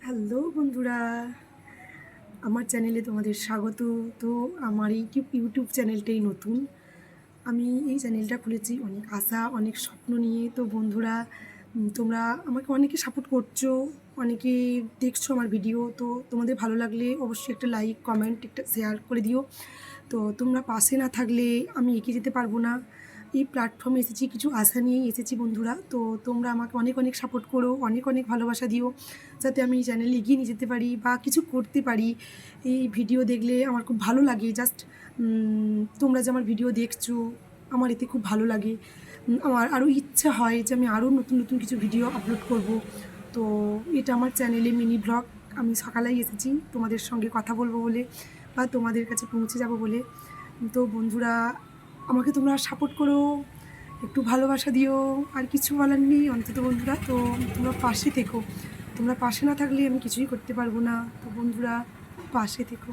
Hello বন্ধুরা, আমার চ্যানেলে তোমাদের স্বাগত। তো আমার এই ইউটিউব চ্যানেলটাই নতুন। আমি এই চ্যানেলটা খুলেছি অনেক আশা, অনেক স্বপ্ন নিয়ে। তো বন্ধুরা, তোমরা আমাকে অনেকে সাপোর্ট করছো, অনেকে দেখছো আমার ভিডিও। তো তোমাদের ভালো লাগলে অবশ্যই একটা লাইক, কমেন্ট, একটা শেয়ার করে দিও। তো তোমরা পাশে না থাকলে আমি এগিয়ে যেতে পারবো না। এই প্ল্যাটফর্মে এসেছি কিছু আশা নিয়েই এসেছি বন্ধুরা। তো তোমরা আমাকে অনেক অনেক সাপোর্ট করো, অনেক অনেক ভালোবাসা দিও, যাতে আমি এই চ্যানেল এগিয়ে নিয়ে যেতে পারি বা কিছু করতে পারি। এই ভিডিও দেখলে আমার খুব ভালো লাগে। জাস্ট তোমরা যে আমার ভিডিও দেখছো, আমার এতে খুব ভালো লাগে। আমার আরও ইচ্ছা হয় যে আমি আরও নতুন নতুন কিছু ভিডিও আপলোড করব। তো এটা আমার চ্যানেলে মিনি ব্লগ। আমি সকালেই এসেছি তোমাদের সঙ্গে কথা বলবো বলে বা তোমাদের কাছে পৌঁছে যাব বলে। তো বন্ধুরা, আমাকে তোমরা সাপোর্ট করো, একটু ভালোবাসা দিও। আর কিছু বলার নেই অন্তত বন্ধুরা। তো তোমরা পাশে থেকো, তোমরা পাশে না থাকলে আমি কিছুই করতে পারবো না। তো বন্ধুরা, পাশে থেকো।